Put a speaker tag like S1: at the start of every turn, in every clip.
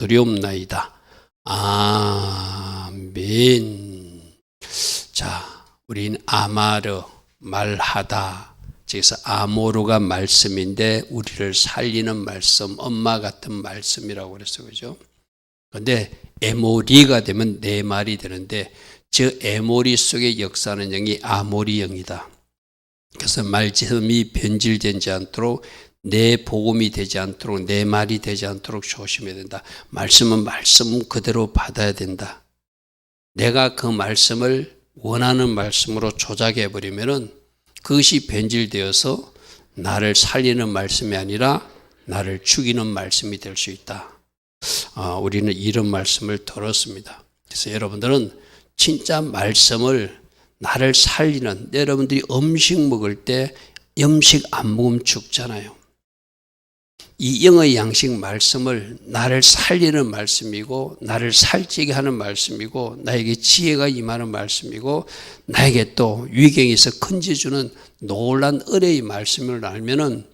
S1: 두려움나이다. 아멘. 자, 우린 아마르, 말하다. 그래서 아모르가 말씀인데 우리를 살리는 말씀, 엄마 같은 말씀이라고 그랬어요. 그죠? 근데 에모리가 되면 내 말이 되는데 저 에모리 속의 역사는 영이 아모리 영이다. 그래서 말씀이 변질되지 않도록 내 복음이 되지 않도록 내 말이 되지 않도록 조심해야 된다. 말씀은 말씀 그대로 받아야 된다. 내가 그 말씀을 원하는 말씀으로 조작해 버리면은 그것이 변질되어서 나를 살리는 말씀이 아니라 나를 죽이는 말씀이 될 수 있다. 우리는 이런 말씀을 들었습니다. 그래서 여러분들은 진짜 말씀을 나를 살리는, 여러분들이 음식 먹을 때 음식 안 먹으면 죽잖아요. 이 영의 양식 말씀을 나를 살리는 말씀이고 나를 살찌게 하는 말씀이고 나에게 지혜가 임하는 말씀이고 나에게 또 위경에서 건져주는 놀란 은혜의 말씀을 알면은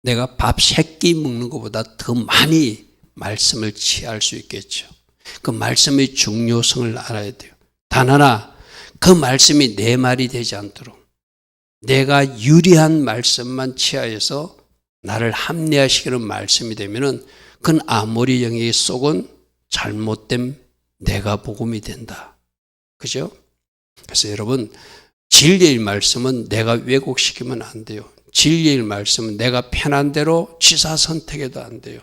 S1: 내가 밥 3끼 먹는 것보다 더 많이 말씀을 취할 수 있겠죠. 그 말씀의 중요성을 알아야 돼요. 단 하나, 그 말씀이 내 말이 되지 않도록 내가 유리한 말씀만 취하여서 나를 합리화시키는 말씀이 되면은 그건 아모리 영의 속은 잘못된 내가 복음이 된다. 그죠? 그래서 여러분, 진리의 말씀은 내가 왜곡시키면 안 돼요. 진리의 말씀은 내가 편한 대로 취사 선택해도 안 돼요.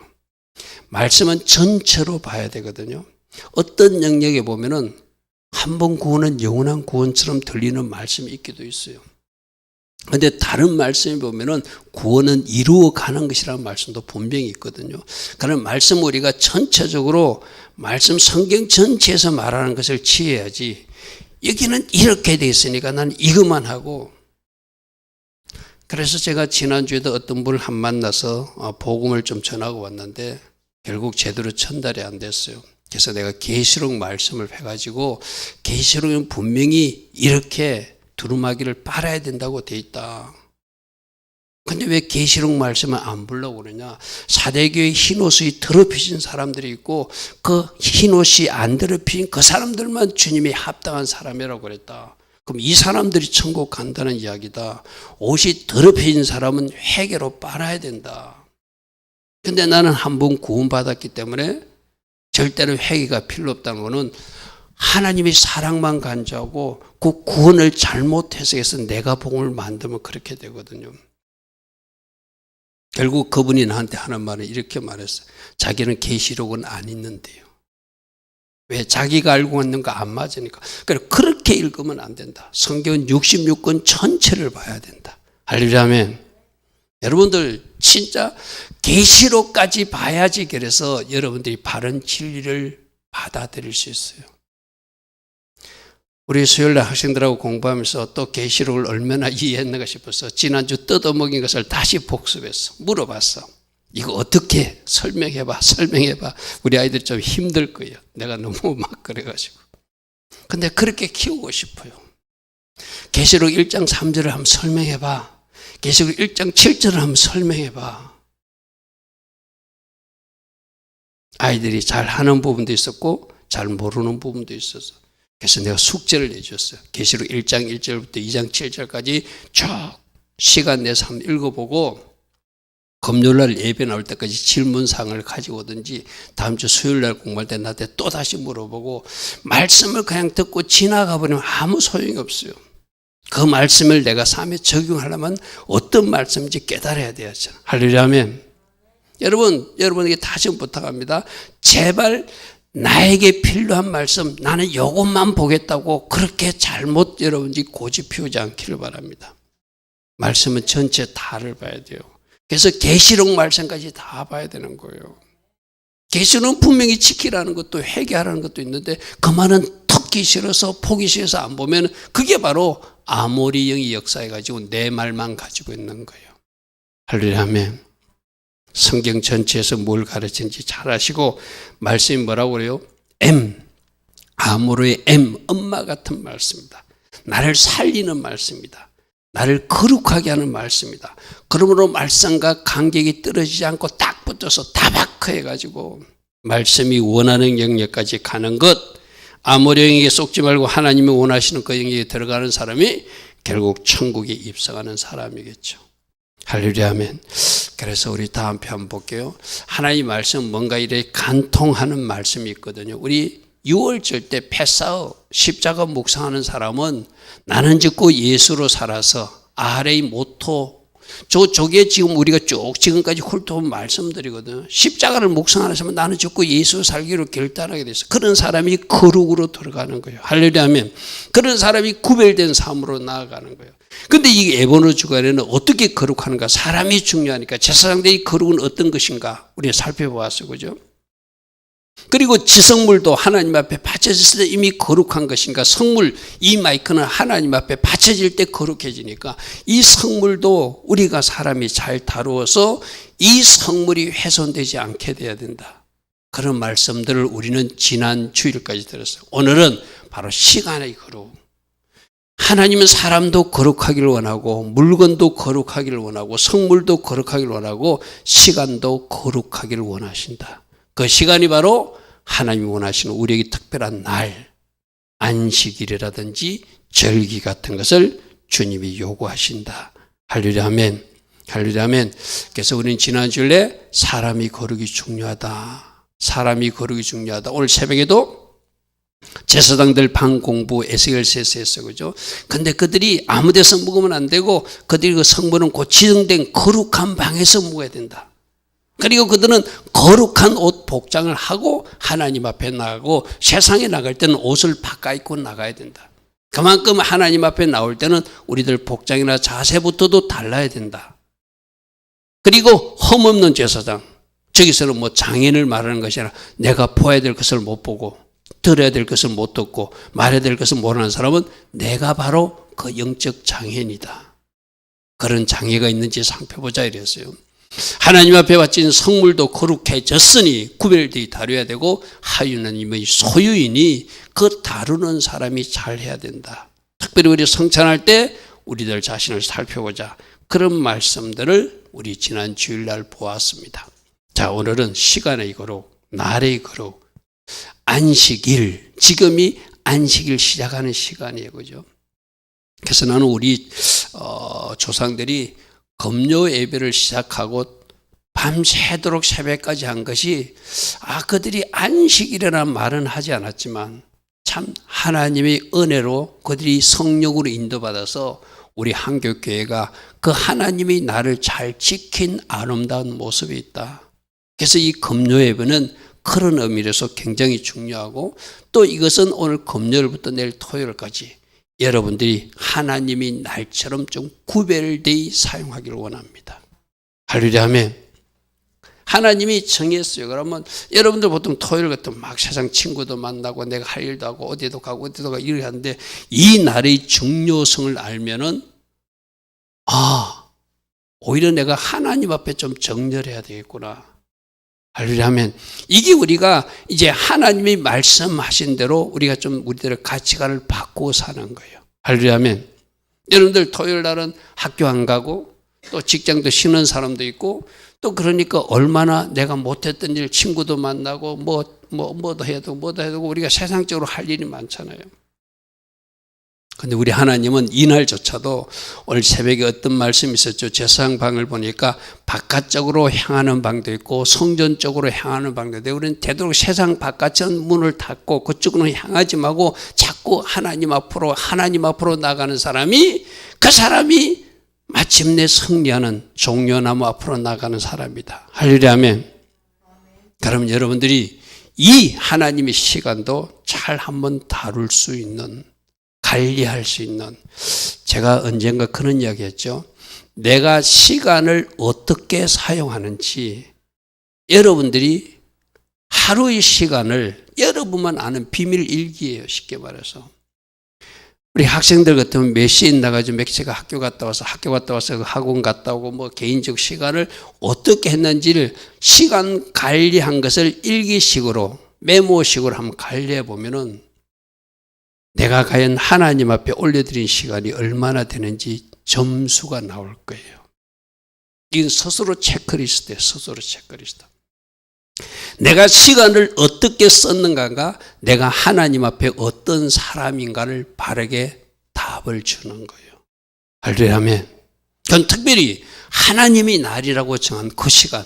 S1: 말씀은 전체로 봐야 되거든요. 어떤 영역에 보면은 한 번 구원은 영원한 구원처럼 들리는 말씀이 있기도 있어요. 그런데 다른 말씀에 보면은 구원은 이루어가는 것이라는 말씀도 분명히 있거든요. 그런 말씀 우리가 전체적으로 말씀 성경 전체에서 말하는 것을 취해야지 여기는 이렇게 돼 있으니까 나는 이것만 하고. 그래서 제가 지난주에도 어떤 분을 한 만나서 복음을 좀 전하고 왔는데 결국 제대로 전달이 안 됐어요. 그래서 내가 계시록 말씀을 해가지고 계시록은 분명히 이렇게 두루마기를 빨아야 된다고 돼 있다. 근데 왜 계시록 말씀을 안 보려고 그러냐? 사대교회 흰옷이 더럽히신 사람들이 있고 그 흰옷이 안 더럽힌 그 사람들만 주님이 합당한 사람이라고 그랬다. 그럼 이 사람들이 천국 간다는 이야기다. 옷이 더럽혀진 사람은 회개로 빨아야 된다. 근데 나는 한 번 구원받았기 때문에 절대로 회개가 필요 없다는 것은 하나님의 사랑만 간주하고 그 구원을 잘못 해석해서 내가 복음을 만들면 그렇게 되거든요. 결국 그분이 나한테 하는 말은 이렇게 말했어요. 자기는 계시록은 안 읽는데요. 왜? 자기가 알고 있는 거 안 맞으니까. 그렇게 읽으면 안 된다. 성경은 66권 전체를 봐야 된다. 할렐루야 아멘. 여러분들 진짜 계시록까지 봐야지 그래서 여러분들이 바른 진리를 받아들일 수 있어요. 우리 수요일날 학생들하고 공부하면서 또 계시록을 얼마나 이해했는가 싶어서 지난주 뜯어먹인 것을 다시 복습했어. 물어봤어. 이거 어떻게 설명해봐. 우리 아이들이 좀 힘들 거예요. 내가 너무 막 그래가지고. 근데 그렇게 키우고 싶어요. 계시록 1장 3절을 한번 설명해봐. 계시록 1장 7절을 한번 설명해봐. 아이들이 잘 하는 부분도 있었고 잘 모르는 부분도 있어서 그래서 내가 숙제를 내줬어요. 계시록 1장 1절부터 2장 7절까지 쭉 시간 내서 한번 읽어보고 금요일날 예배 나올 때까지 질문사항을 가지고 오든지 다음 주 수요일날 공부할 때 나한테 또 다시 물어보고 말씀을 그냥 듣고 지나가 버리면 아무 소용이 없어요. 그 말씀을 내가 삶에 적용하려면 어떤 말씀인지 깨달아야 돼요. 할렐루야 아멘. 여러분에게 다시 부탁합니다. 제발 나에게 필요한 말씀 나는 이것만 보겠다고 그렇게 잘못 여러분들이 고집 피우지 않기를 바랍니다. 말씀은 전체 다를 봐야 돼요. 그래서 계시록 말씀까지 다 봐야 되는 거예요. 계시록은 분명히 지키라는 것도 회개하라는 것도 있는데 그 말은 듣기 싫어서 포기 싫어서 안 보면 그게 바로 아모리 영이 역사해가지고 내 말만 가지고 있는 거예요. 할렐루야 아멘. 성경 전체에서 뭘 가르치는지 잘 아시고 말씀이 뭐라고 그래요? 아모르의 엄마 같은 말씀입니다. 나를 살리는 말씀입니다. 나를 거룩하게 하는 말씀입니다. 그러므로 말씀과 간격이 떨어지지 않고 딱 붙어서 다바크 해가지고 말씀이 원하는 영역까지 가는 것, 아모레 영역에 속지 말고 하나님이 원하시는 그 영역에 들어가는 사람이 결국 천국에 입성하는 사람이겠죠. 할렐루야 아멘. 그래서 우리 다음 편 한번 볼게요. 하나님 말씀 뭔가 이렇게 간통하는 말씀이 있거든요. 우리 6월절 때 패사우 십자가 묵상하는 사람은 나는 듣고 예수로 살아서 아래의 모토 저게 지금 우리가 쭉 지금까지 훑어온 말씀들이거든요. 십자가를 묵상하는 사람은 나는 듣고 예수 살기로 결단하게 됐어. 그런 사람이 거룩으로 들어가는 거예요. 할렐루야 하면 그런 사람이 구별된 삶으로 나아가는 거예요. 근데 이 에베네zer 주간에는 어떻게 거룩하는가? 사람이 중요하니까 제사장들의 거룩은 어떤 것인가? 우리가 살펴보았어요. 그죠? 그리고 지성물도 하나님 앞에 바쳐졌을 때 이미 거룩한 것인가? 성물, 이 마이크는 하나님 앞에 바쳐질 때 거룩해지니까 이 성물도 우리가 사람이 잘 다루어서 이 성물이 훼손되지 않게 돼야 된다. 그런 말씀들을 우리는 지난 주일까지 들었어요. 오늘은 바로 시간의 거룩. 하나님은 사람도 거룩하기를 원하고 물건도 거룩하기를 원하고 성물도 거룩하기를 원하고 시간도 거룩하기를 원하신다. 그 시간이 바로 하나님이 원하시는 우리에게 특별한 날, 안식일이라든지 절기 같은 것을 주님이 요구하신다. 할렐루야 아멘. 할렐루야 아멘. 그래서 우리는 지난주에 사람이 거룩이 중요하다. 사람이 거룩이 중요하다. 오늘 새벽에도 제사장들 방 공부 에스겔서에서 했어요. 그죠? 근데 그들이 아무 데서 묵으면 안 되고 그들이 그 성물은 곧 지정된 거룩한 방에서 묵어야 된다. 그리고 그들은 거룩한 옷 복장을 하고 하나님 앞에 나가고 세상에 나갈 때는 옷을 바꿔 입고 나가야 된다. 그만큼 하나님 앞에 나올 때는 우리들 복장이나 자세부터도 달라야 된다. 그리고 흠없는 제사장, 저기서는 뭐 장인을 말하는 것이 아니라 내가 보아야 될 것을 못 보고 들어야 될 것을 못 듣고 말해야 될 것을 모르는 사람은 내가 바로 그 영적 장애인이다. 그런 장애가 있는지 살펴보자 이랬어요. 하나님 앞에 바친 성물도 거룩해졌으니 구별되이 다뤄야 되고 하나님의 소유이니 그 다루는 사람이 잘해야 된다. 특별히 우리 성찬할 때 우리들 자신을 살펴보자. 그런 말씀들을 우리 지난 주일날 보았습니다. 자, 오늘은 시간의 거룩, 날의 거룩, 안식일, 지금이 안식일 시작하는 시간이에요. 그죠? 그래서 나는 우리 조상들이 금요 예배를 시작하고 밤새도록 새벽까지 한 것이 그들이 안식일이라는 말은 하지 않았지만 참 하나님의 은혜로 그들이 성령으로 인도받아서 우리 한국교회가 그 하나님이 나를 잘 지킨 아름다운 모습이 있다. 그래서 이 금요 예배는 그런 의미로서 굉장히 중요하고 또 이것은 오늘 금요일부터 내일 토요일까지 여러분들이 하나님이 날처럼 좀 구별되이 사용하기를 원합니다. 할렐루야 아멘. 하나님이 정했어요. 그러면 여러분들 보통 토요일 같은 막 세상 친구도 만나고 내가 할 일도 하고 어디도 가고 이렇게 하는데 이 날의 중요성을 알면은 오히려 내가 하나님 앞에 좀 정렬해야 되겠구나. 할렐루야 아멘. 이게 우리가 이제 하나님이 말씀하신 대로 우리가 좀 우리들의 가치관을 바꾸고 사는 거예요. 할렐루야 아멘. 여러분들 토요일 날은 학교 안 가고 또 직장도 쉬는 사람도 있고 또 그러니까 얼마나 내가 못했던 일 친구도 만나고 뭐도 해야 되고 우리가 세상적으로 할 일이 많잖아요. 근데 우리 하나님은 이날조차도 오늘 새벽에 어떤 말씀이 있었죠. 제사장 방을 보니까 바깥쪽으로 향하는 방도 있고 성전 쪽으로 향하는 방도 있는데 우리는 되도록 세상 바깥 문을 닫고 그쪽으로 향하지 말고 자꾸 하나님 앞으로 나가는 사람이 그 사람이 마침내 승리하는 종려나무 앞으로 나가는 사람이다. 할렐루야 아멘. 그러면 여러분들이 이 하나님의 시간도 잘 한번 다룰 수 있는 관리할 수 있는 제가 언젠가 그런 이야기 했죠. 내가 시간을 어떻게 사용하는지 여러분들이 하루의 시간을 여러분만 아는 비밀 일기예요. 쉽게 말해서. 우리 학생들 같으면 몇 시에 나가지고 몇 시가 학교 갔다 와서 학원 갔다 오고 개인적 시간을 어떻게 했는지를 시간 관리한 것을 일기식으로 메모식으로 한번 관리해 보면은 내가 과연 하나님 앞에 올려드린 시간이 얼마나 되는지 점수가 나올 거예요. 이건 스스로 체크리스트예요. 스스로 체크리스트. 내가 시간을 어떻게 썼는가가 내가 하나님 앞에 어떤 사람인가를 바르게 답을 주는 거예요. 할렐루야. 그건 특별히 하나님이 날이라고 정한 그 시간,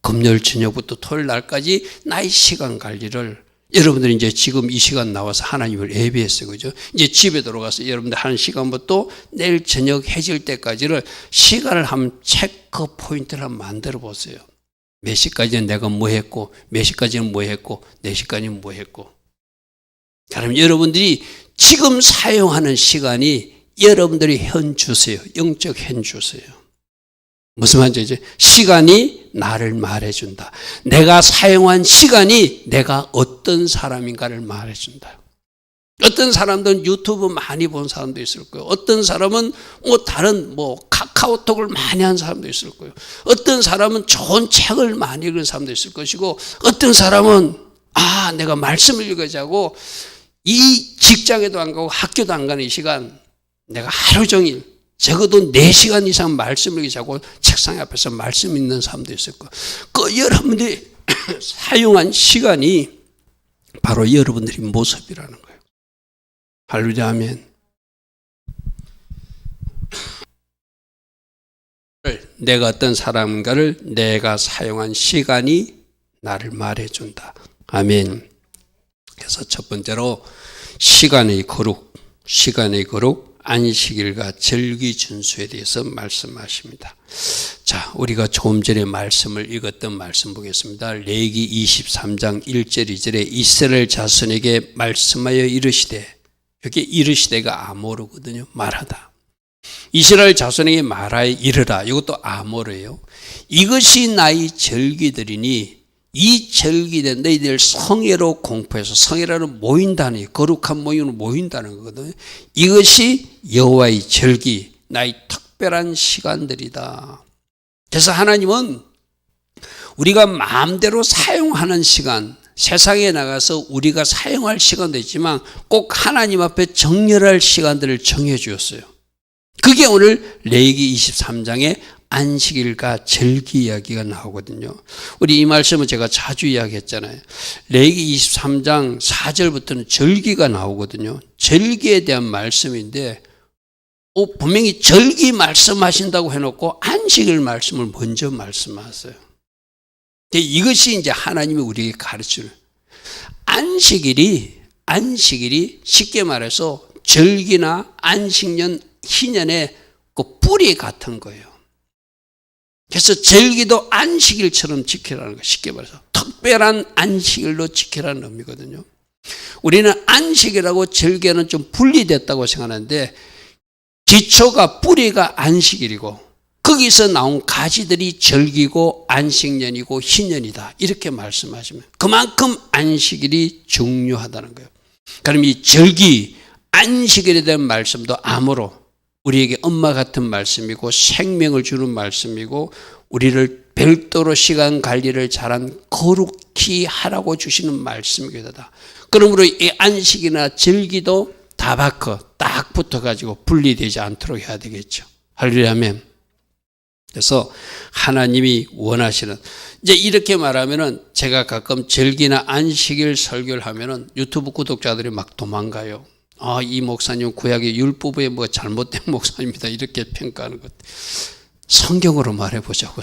S1: 금요일 저녁부터 토요일 날까지 나의 시간 관리를 여러분들이 이제 지금 이 시간 나와서 하나님을 예배했어요. 그죠? 이제 집에 들어가서 여러분들 하는 시간부터 내일 저녁 해질 때까지를 시간을 한번 체크 포인트를 한번 만들어 보세요. 몇 시까지는 내가 뭐 했고, 몇 시까지는 뭐 했고, 4시까지는 뭐 했고. 그럼 여러분들이 지금 사용하는 시간이 여러분들이 현 주세요. 영적 현 주세요. 무슨 말인지 시간이 나를 말해준다. 내가 사용한 시간이 내가 어떤 사람인가를 말해준다. 어떤 사람들은 유튜브 많이 본 사람도 있을 거예요. 어떤 사람은 다른 카카오톡을 많이 한 사람도 있을 거예요. 어떤 사람은 좋은 책을 많이 읽은 사람도 있을 것이고, 어떤 사람은 내가 말씀을 읽어자고 이 직장에도 안 가고 학교도 안 가는 이 시간 내가 하루 종일 적어도 4시간 이상 말씀을 읽자고 책상 앞에서 말씀 읽는 사람도 있을 거예요. 그 여러분들이 사용한 시간이 바로 여러분들의 모습이라는 거예요. 할렐루야 아멘. 내가 어떤 사람인가를 내가 사용한 시간이 나를 말해준다. 아멘. 그래서 첫 번째로 시간의 거룩, 안식일과 절기 준수에 대해서 말씀하십니다. 자, 우리가 조금 전에 말씀을 읽었던 말씀 보겠습니다. 레위기 23장 1절 2절에 이스라엘 자손에게 말씀하여 이르시되, 여기 이르시되가 아모르거든요. 말하다. 이스라엘 자손에게 말하여 이르라. 이것도 아모르예요. 이것이 나의 절기들이니 이 절기에 너희들 성회로 공포해서, 성회라는 모인다는, 거룩한 모임으로 모인다는 거거든요. 이것이 여호와의 절기, 나의 특별한 시간들이다. 그래서 하나님은 우리가 마음대로 사용하는 시간, 세상에 나가서 우리가 사용할 시간도 있지만 꼭 하나님 앞에 정렬할 시간들을 정해 주었어요. 그게 오늘 레위기 23장에 안식일과 절기 이야기가 나오거든요. 우리 이 말씀은 제가 자주 이야기했잖아요. 레위기 23장 4절부터는 절기가 나오거든요. 절기에 대한 말씀인데 분명히 절기 말씀하신다고 해놓고 안식일 말씀을 먼저 말씀하세요. 이것이 이제 하나님이 우리에게 가르치는 안식일이 쉽게 말해서 절기나 안식년, 희년의 그 뿌리 같은 거예요. 그래서 절기도 안식일처럼 지키라는 거, 쉽게 말해서 특별한 안식일로 지키라는 의미거든요. 우리는 안식이라고 절기는 좀 분리됐다고 생각하는데 기초가, 뿌리가 안식일이고 거기서 나온 가지들이 절기고 안식년이고 희년이다, 이렇게 말씀하시면 그만큼 안식일이 중요하다는 거예요. 그럼 이 절기, 안식일에 대한 말씀도 아무로 우리에게 엄마 같은 말씀이고 생명을 주는 말씀이고 우리를 별도로 시간 관리를 잘한 거룩히 하라고 주시는 말씀이기도 하다. 그러므로 이 안식이나 절기도 다바커 딱 붙어가지고 분리되지 않도록 해야 되겠죠. 할렐루야 아멘. 그래서 하나님이 원하시는, 이제 이렇게 말하면은 제가 가끔 절기나 안식일 설교를 하면은 유튜브 구독자들이 막 도망가요. 이 목사님 구약의 율법에 뭐 잘못된 목사입니다, 이렇게 평가하는 것. 성경으로 말해보자고.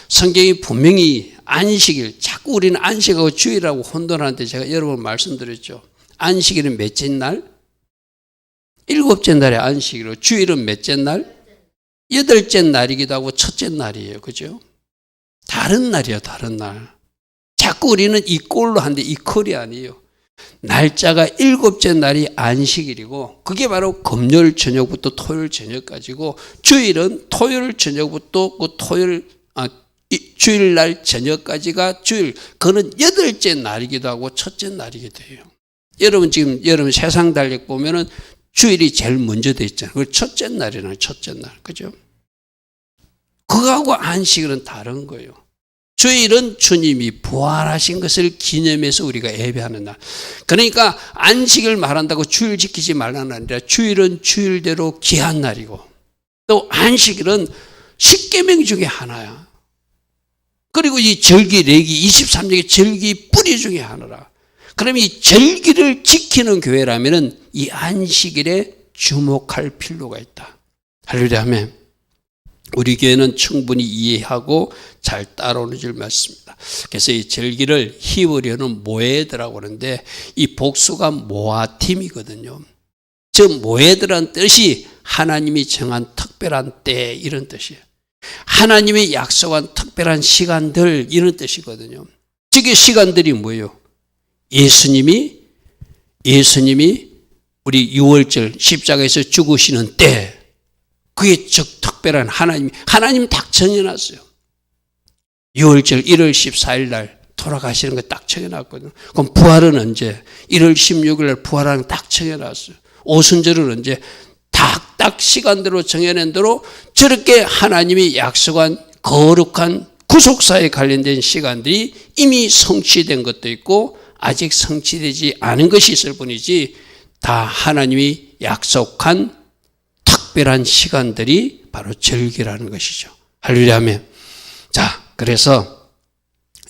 S1: 성경이 분명히 안식일, 자꾸 우리는 안식하고 주일하고 혼돈하는데 제가 여러 번 말씀드렸죠. 안식일은 몇째 날? 7째 날에 안식일로, 주일은 몇째 날? 8째 날이기도 하고 첫째 날이에요. 그죠? 다른 날이에요, 다른 날. 자꾸 우리는 이 꼴로 하는데 이 컬이 아니에요. 날짜가 7째 날이 안식일이고 그게 바로 금요일 저녁부터 토요일 저녁까지고, 주일은 토요일 저녁부터 주일날 저녁까지가 주일. 그거는 8째 날이기도 하고 첫째 날이기도 해요. 여러분 세상 달력 보면은 주일이 제일 먼저 돼 있잖아요. 그걸 첫째 날이잖아요, 첫째 날. 그죠? 그거하고 안식일은 다른 거예요. 주일은 주님이 부활하신 것을 기념해서 우리가 예배하는 날. 그러니까 안식일 말한다고 주일 지키지 말라는 게 아니라 주일은 주일대로 귀한 날이고 또 안식일은 10계명 중에 하나야. 그리고 이 절기 레기 23장의 절기 뿌리 중에 하나라. 그러면 이 절기를 지키는 교회라면 이 안식일에 주목할 필요가 있다. 할렐루야 아멘. 우리 교회는 충분히 이해하고 잘 따라오는 줄 믿습니다. 그래서 이 절기를 히브리어는 모에드라고 하는데 이 복수가 모아팀이거든요. 즉 모에드란 뜻이 하나님이 정한 특별한 때 이런 뜻이에요. 하나님이 약속한 특별한 시간들 이런 뜻이거든요. 즉 이 시간들이 뭐예요? 예수님이 우리 6월절 십자가에서 죽으시는 때 그게 즉 특별한 하나님 딱 정해놨어요. 6월절 1월 14일 날 돌아가시는 거 딱 정해놨거든요. 그럼 부활은 언제? 1월 16일 날 부활하는 거 딱 정해놨어요. 오순절은 언제? 딱 시간대로 정해낸 대로 저렇게 하나님이 약속한 거룩한 구속사에 관련된 시간들이 이미 성취된 것도 있고 아직 성취되지 않은 것이 있을 뿐이지 다 하나님이 약속한 특별한 시간들이 바로 절기라는 것이죠. 할렐루야 아멘. 자, 그래서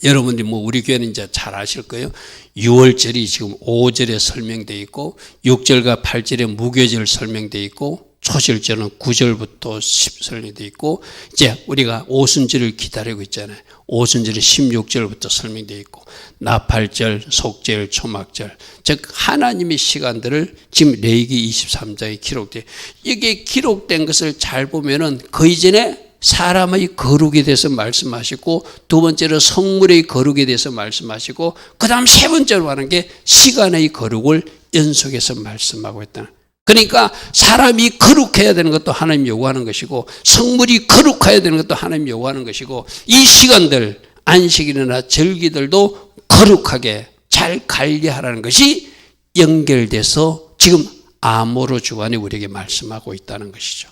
S1: 여러분들이 우리 교회는 이제 잘 아실 거예요. 6월절이 지금 5절에 설명되어 있고 6절과 8절에 무교절 설명되어 있고 초실절은 9절부터 10 설명되어 있고 이제 우리가 오순절을 기다리고 있잖아요. 오순절이 16절부터 설명되어 있고 나팔절, 속절, 초막절 즉 하나님의 시간들을 지금 레위기 23장에 기록돼 이게 기록된 것을 잘 보면은 그 이전에 사람의 거룩에 대해서 말씀하시고 두 번째로 성물의 거룩에 대해서 말씀하시고 그 다음 세 번째로 하는 게 시간의 거룩을 연속해서 말씀하고 있다는 그러니까 사람이 거룩해야 되는 것도 하나님 요구하는 것이고 성물이 거룩해야 되는 것도 하나님 요구하는 것이고 이 시간들 안식일이나 절기들도 거룩하게 잘 관리하라는 것이 연결돼서 지금 아모르 주관이 우리에게 말씀하고 있다는 것이죠.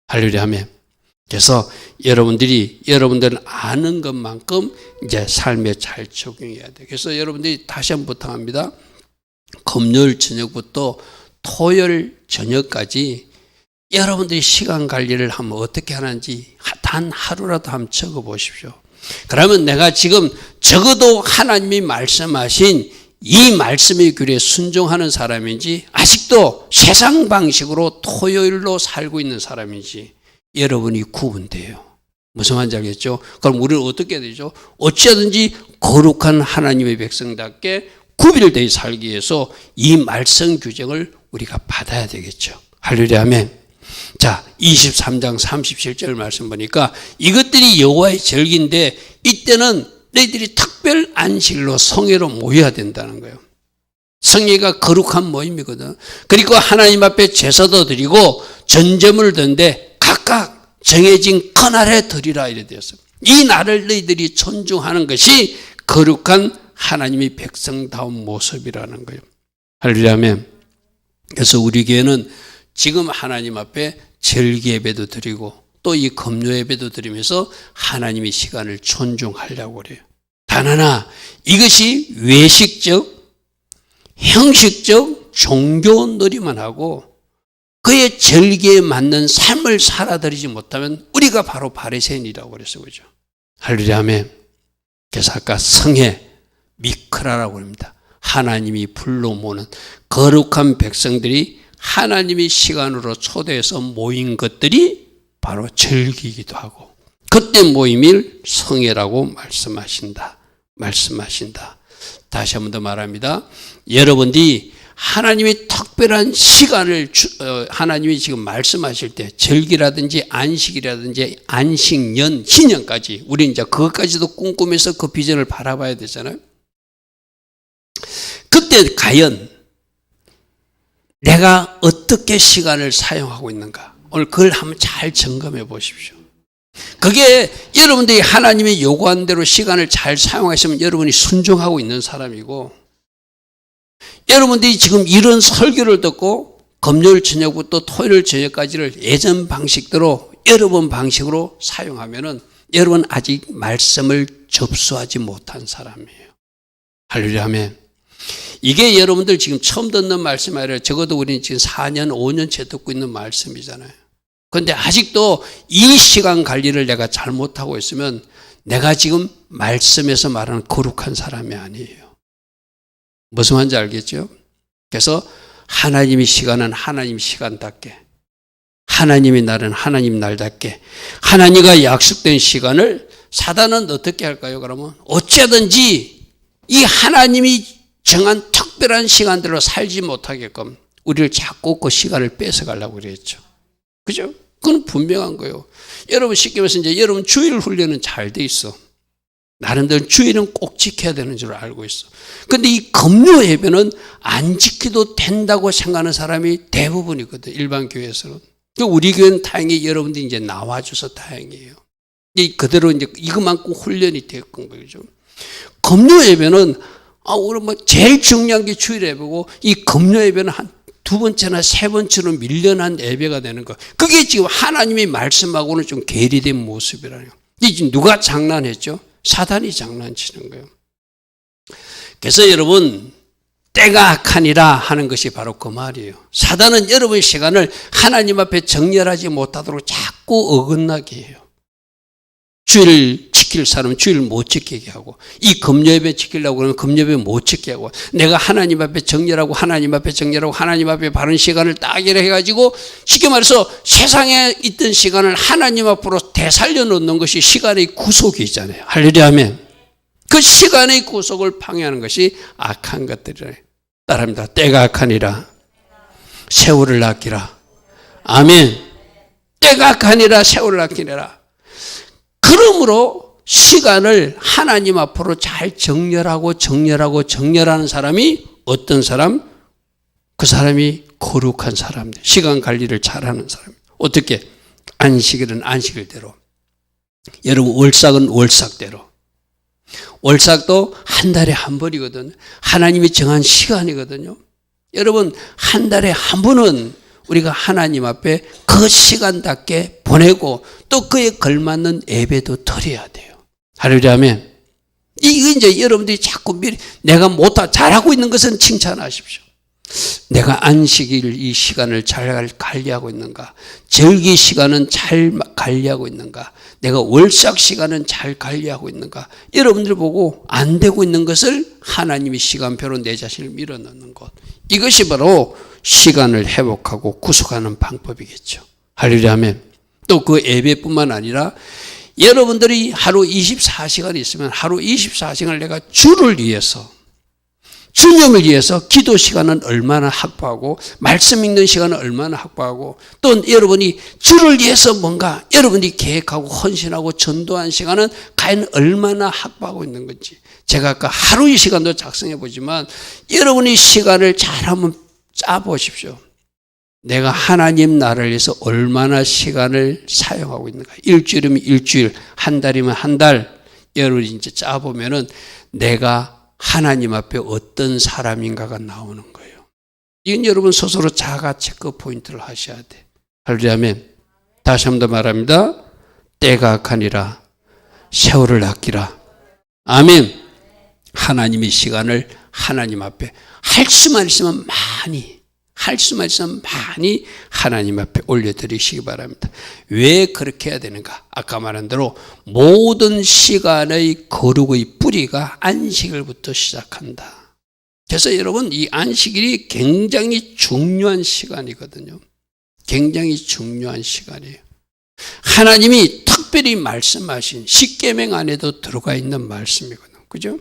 S1: 할렐루야 아멘. 그래서 여러분들은 아는 것만큼 이제 삶에 잘 적용해야 돼요. 그래서 여러분들이 다시 한번 부탁합니다. 금요일 저녁부터 토요일 저녁까지 여러분들이 시간 관리를 하면 어떻게 하는지 단 하루라도 한번 적어 보십시오. 그러면 내가 지금 적어도 하나님이 말씀하신 이 말씀의 규례에 순종하는 사람인지 아직도 세상 방식으로 토요일로 살고 있는 사람인지 여러분이 구분돼요. 무슨 말인지 알겠죠? 그럼 우리는 어떻게 해야 되죠? 어찌하든지 거룩한 하나님의 백성답게 구별되어 살기 위해서 이 말씀 규정을 우리가 받아야 되겠죠. 할렐루야 아멘. 자, 23장 37절 말씀 보니까 이것들이 여호와의 절기인데 이때는 너희들이 특별 안식일로 성회로 모여야 된다는 거예요. 성회가 거룩한 모임이거든. 그리고 하나님 앞에 제사도 드리고 전제물을 드는데 각각 정해진 그날에 드리라 이래 되었어요. 이 날을 너희들이 존중하는 것이 거룩한 하나님의 백성다운 모습이라는 거예요. 할렐루야 아멘. 그래서 우리 교회는 지금 하나님 앞에 절기 예배도 드리고 또 이 금요 예배도 드리면서 하나님의 시간을 존중하려고 그래요. 단 하나 이것이 외식적, 형식적 종교 놀이만 하고 그의 절기에 맞는 삶을 살아들이지 못하면 우리가 바로 바리새인이라고 그랬어요. 그죠? 할렐루야 아멘. 그래서 아까 성회 미크라라고 합니다. 하나님이 불러 모으는 거룩한 백성들이 하나님의 시간으로 초대해서 모인 것들이 바로 절기이기도 하고 그때 모임을 성회라고 말씀하신다. 다시 한 번 더 말합니다. 여러분들이 하나님의 특별한 시간을 하나님이 지금 말씀하실 때 절기라든지 안식이라든지 안식년, 신년까지 우리 이제 그것까지도 꿈꾸면서 그 비전을 바라봐야 되잖아요. 그때 과연 내가 어떻게 시간을 사용하고 있는가? 오늘 그걸 한번 잘 점검해 보십시오. 그게 여러분들이 하나님이 요구한 대로 시간을 잘 사용하시면 여러분이 순종하고 있는 사람이고 여러분들이 지금 이런 설교를 듣고 금요일 저녁부터 토요일 저녁까지를 예전 방식대로 여러분 방식으로 사용하면은 여러분 아직 말씀을 접수하지 못한 사람이에요. 할렐루야 아멘. 이게 여러분들 지금 처음 듣는 말씀이 아니라 적어도 우리는 지금 4년, 5년째 듣고 있는 말씀이잖아요. 그런데 아직도 이 시간 관리를 내가 잘못하고 있으면 내가 지금 말씀에서 말하는 거룩한 사람이 아니에요. 무슨 말인지 알겠죠? 그래서 하나님의 시간은 하나님 시간답게, 하나님의 날은 하나님 날답게, 하나님과 약속된 시간을 사단은 어떻게 할까요? 그러면 어찌하든지 이 하나님이 정한 특별한 시간대로 살지 못하게끔 우리를 자꾸 그 시간을 뺏어가려고 그랬죠. 그죠? 그건 분명한 거예요. 여러분 쉽게 말해서 이제 여러분 주일 훈련은 잘 돼 있어. 나름대로 주일은 꼭 지켜야 되는 줄 알고 있어. 근데 이 금요 예배는 안 지켜도 된다고 생각하는 사람이 대부분이거든, 일반 교회에서는. 우리 교회는 다행히 여러분들이 이제 나와줘서 다행이에요. 그대로 이제 이것만큼 훈련이 됐건 거죠. 금요 예배는 오늘 뭐 제일 중요한 게 주일 예배고, 이 금요 예배는 한 두 번째나 세 번째로 밀려난 예배가 되는 거. 그게 지금 하나님의 말씀하고는 좀 괴리된 모습이라요. 이제 누가 장난했죠? 사단이 장난치는 거예요. 그래서 여러분, 때가 악하니라 하는 것이 바로 그 말이에요. 사단은 여러분의 시간을 하나님 앞에 정렬하지 못하도록 자꾸 어긋나게 해요. 주일을 지킬 사람은 주일 못 지키게 하고, 이 금요예배 지키려고 그러면 금요예배 못 지키게 하고, 내가 하나님 앞에 정렬하고 하나님 앞에 정렬하고 하나님 앞에 바른 시간을 딱 해가지고, 쉽게 말해서 세상에 있던 시간을 하나님 앞으로 되살려 놓는 것이 시간의 구속이잖아요. 할렐루야 아멘. 그 시간의 구속을 방해하는 것이 악한 것들이래요. 따라합니다. 때가 악하니라 세월을 아끼라. 아멘. 때가 악하니라 세월을 아끼라. 그러므로 시간을 하나님 앞으로 잘 정렬하는 사람이 어떤 사람? 그 사람이 거룩한 사람들, 시간 관리를 잘하는 사람. 어떻게? 안식일은 안식일대로, 여러분 월삭은 월삭대로. 월삭도 한 달에 한 번이거든요. 하나님이 정한 시간이거든요. 여러분 한 달에 한 번은 우리가 하나님 앞에 그 시간답게 보내고 또 그에 걸맞는 예배도 드려야 돼요. 할렐루야 아멘. 이거 이제 여러분들이 자꾸 미리 내가 잘하고 있는 것은 칭찬하십시오. 내가 안식일 이 시간을 잘 관리하고 있는가? 절기 시간은 잘 관리하고 있는가? 내가 월삭 시간은 잘 관리하고 있는가? 여러분들 보고 안 되고 있는 것을 하나님이 시간표로 내 자신을 밀어넣는 것. 이것이 바로 시간을 회복하고 구속하는 방법이겠죠. 할렐루야 아멘. 또 그 예배뿐만 아니라 여러분들이 하루 24시간 있으면 하루 24시간을 내가 주를 위해서, 주님을 위해서 기도 시간은 얼마나 확보하고, 말씀 읽는 시간은 얼마나 확보하고, 또 여러분이 주를 위해서 뭔가 여러분이 계획하고 헌신하고 전도한 시간은 과연 얼마나 확보하고 있는 건지. 제가 아까 하루의 시간도 작성해 보지만 여러분이 시간을 잘 한번 짜보십시오. 내가 하나님 나라를 위해서 얼마나 시간을 사용하고 있는가. 일주일이면 일주일, 한 달이면 한 달. 여러분이 이제 짜보면은 내가 하나님 앞에 어떤 사람인가가 나오는 거예요. 이건 여러분 스스로 자가 체크 포인트를 하셔야 돼. 할렐루야 아멘. 다시 한 번 더 말합니다. 때가 악하니라 세월을 아끼라. 아멘. 하나님의 시간을 하나님 앞에 할 수만 있으면 많이 하나님 앞에 올려드리시기 바랍니다. 왜 그렇게 해야 되는가? 아까 말한 대로 모든 시간의 거룩의 뿌리가 안식일부터 시작한다. 그래서 여러분 이 안식일이 굉장히 중요한 시간이거든요. 굉장히 중요한 시간이에요. 하나님이 특별히 말씀하신 십계명 안에도 들어가 있는 말씀이거든요. 그죠?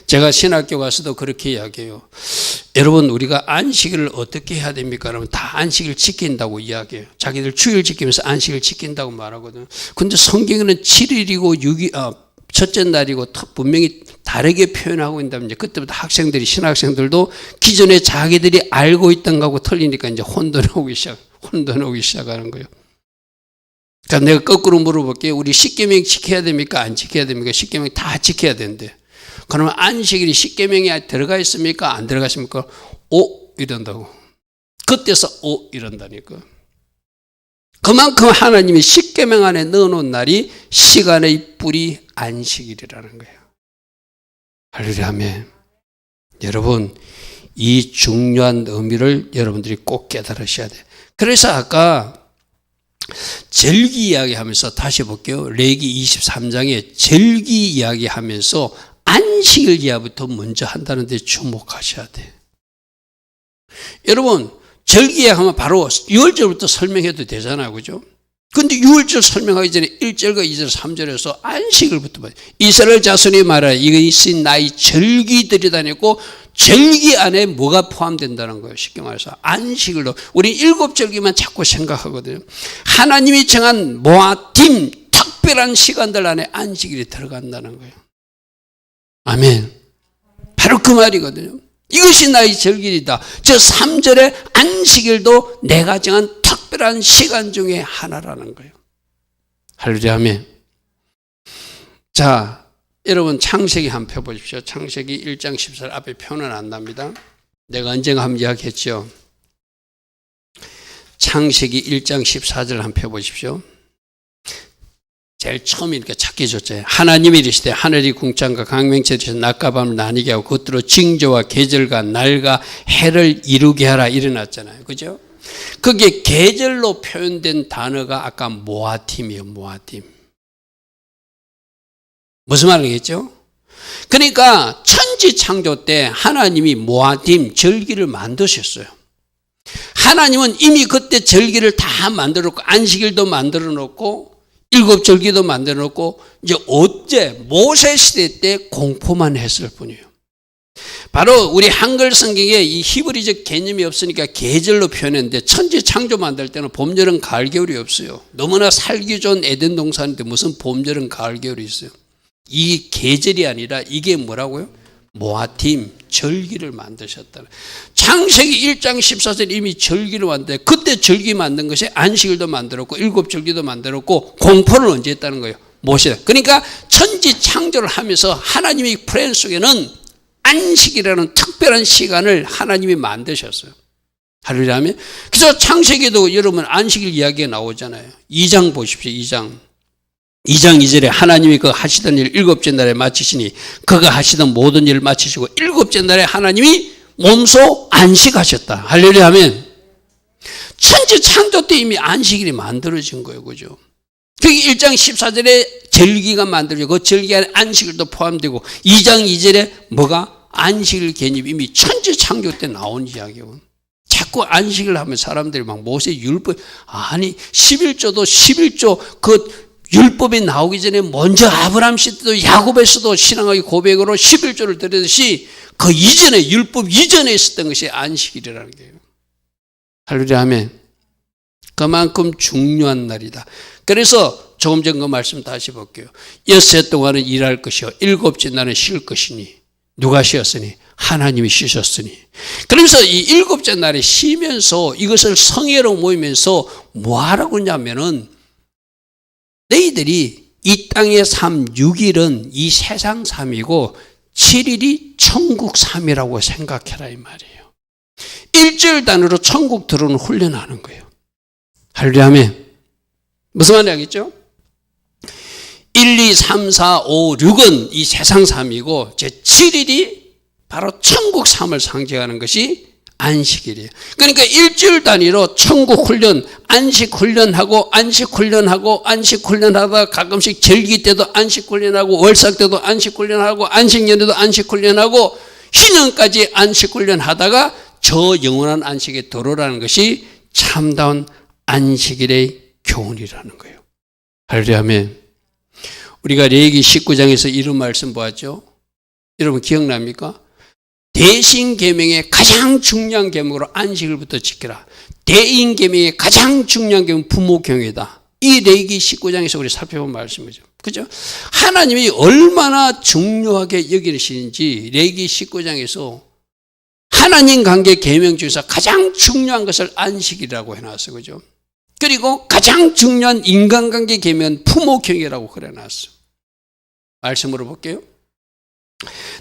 S1: 제가 신학교 가서도 그렇게 이야기해요. 여러분 우리가 안식일을 어떻게 해야 됩니까? 그러면 다 안식일 지킨다고 이야기해요. 자기들 주일 지키면서 안식일 지킨다고 말하거든요. 근데 성경에는 7일이고 첫째 날이고 분명히 다르게 표현하고 있다면 그때부터 학생들이, 신학생들도 기존에 자기들이 알고 있던 거하고 틀리니까 이제 혼돈하기 시작하는 거예요. 그러니까 내가 거꾸로 물어볼게요. 우리 십계명 지켜야 됩니까? 안 지켜야 됩니까? 십계명 다 지켜야 된대. 그러면 안식일이 십계명에 들어가 있습니까? 안 들어가 있습니까? 오 이런다고. 그때서 오 이런다니까. 그만큼 하나님이 십계명 안에 넣어놓은 날이 시간의 뿌리 안식일이라는 거예요. 할렐루야 아멘. 여러분 이 중요한 의미를 여러분들이 꼭 깨달으셔야 돼요. 그래서 아까 절기 이야기하면서 다시 볼게요. 레위기 23장에 절기 이야기하면서 안식일 이야기부터 먼저 한다는 데 주목하셔야 돼요. 여러분, 절기 이야기하면 바로 6월절부터 설명해도 되잖아요. 그죠? 근데 6월절 설명하기 전에 1절과 2절, 3절에서 안식일부터 봐요. 이스라엘 자손이 말하여 이것이 나의 절기들이다 했고, 절기 안에 뭐가 포함된다는 거예요. 쉽게 말해서 안식일로. 우리 7절기만 자꾸 생각하거든요. 하나님이 정한 모아팀 특별한 시간들 안에 안식일이 들어간다는 거예요. 아멘. 바로 그 말이거든요. 이것이 나의 절기이다. 저 3절의 안식일도 내가 정한 특별한 시간 중에 하나라는 거예요. 할렐루야, 아멘. 자, 여러분 창세기 한번 펴보십시오. 창세기 1장 14절 앞에 표는 안 납니다. 내가 언젠가 한번 이야기했죠. 창세기 1장 14절 한번 펴보십시오. 제일 처음에 이렇게 찾기 좋죠. 하나님이 이르시되 하늘이 궁창과 강명체에서 낮과 밤을 나뉘게 하고 그것들로 징조와 계절과 날과 해를 이루게 하라 이래놨잖아요. 그죠? 그게 계절로 표현된 단어가 아까 모아팀이에요. 모아팀. 무슨 말이겠죠? 그러니까 천지창조 때 하나님이 모아팀 절기를 만드셨어요. 하나님은 이미 그때 절기를 다 만들어 놓고 안식일도 만들어 놓고 7절기도 만들어 놓고 이제 어제 모세 시대 때 공포만 했을 뿐이에요. 바로 우리 한글 성경에 이 히브리적 개념이 없으니까 계절로 표현했는데 천지창조 만들 때는 봄, 여름, 가을, 겨울이 없어요. 너무나 살기 좋은 에덴 동산인데 무슨 봄, 여름, 가을, 겨울이 있어요. 이 계절이 아니라 이게 뭐라고요? 모아팀, 절기를 만드셨다. 창세기 1장 14절 이미 절기를 만들었어요. 그때 절기 만든 것이 안식일도 만들었고 7절기도 만들었고 공포를 언제 했다는 거예요? 모세. 그러니까 천지 창조를 하면서 하나님의 플랜 속에는 안식이라는 특별한 시간을 하나님이 만드셨어요. 할렐루야. 그래서 창세기도 여러분 안식일 이야기가 나오잖아요. 2장 보십시오. 2장 2절에 하나님이 그 하시던 일 7째 날에 마치시니 그가 하시던 모든 일을 마치시고 7째 날에 하나님이 몸소 안식하셨다. 할렐루야 하면 천지 창조 때 이미 안식일이 만들어진 거예요. 그죠? 그게 1장 14절에 절기가 만들어지고 그 절기 안에 안식일도 포함되고 2장 2절에 뭐가 안식일 개념이 이미 천지 창조 때 나온 이야기예요. 자꾸 안식을 하면 사람들이 막 모세 율법 아니 11조 그 율법이 나오기 전에 먼저 아브라함 시대도 야곱의 수도 신앙의 고백으로 11조를 드리듯이 그 이전에 율법 이전에 있었던 것이 안식일이라는 거예요. 할렐루야 아멘. 그만큼 중요한 날이다. 그래서 조금 전 그 말씀 다시 볼게요. 엿새 동안은 일할 것이요 7째 날은 쉴 것이니 누가 쉬었으니 하나님이 쉬셨으니. 그러면서 이 7째 날에 쉬면서 이것을 성회로 모이면서 뭐 하라고 하냐면은 너희들이 이 땅의 삶 6일은 이 세상 3이고 7일이 천국 3이라고 생각해라 이 말이에요. 일주일 단위로 천국 들어오는 훈련하는 거예요. 할렐루야 아멘. 무슨 말인지 알겠죠? 1, 2, 3, 4, 5, 6은 이 세상 3이고 제 7일이 바로 천국 3을 상징하는 것이 안식일이에요. 그러니까 일주일 단위로 천국 훈련, 안식 훈련하고 안식 훈련하고 안식 훈련하다가 가끔씩 절기 때도 안식 훈련하고 월삭 때도 안식 훈련하고 안식년에도 안식 훈련하고 희년까지 안식 훈련하다가 저 영원한 안식에 들어오라는 것이 참다운 안식일의 교훈이라는 거예요. 할렐루야 아멘. 우리가 레위기 19장에서 이런 말씀 보았죠. 여러분 기억납니까? 대신 계명의 가장 중요한 계명으로 안식일부터 지키라. 대인 계명의 가장 중요한 계명은 부모 경외다. 이 레위기 19장에서 우리 살펴본 말씀이죠. 그죠? 하나님이 얼마나 중요하게 여기시는지 레위기 19장에서 하나님 관계 계명 중에서 가장 중요한 것을 안식이라고 해놨어요. 그죠? 그리고 가장 중요한 인간관계 계명은 부모 경외라고 그래놨어요. 말씀으로 볼게요.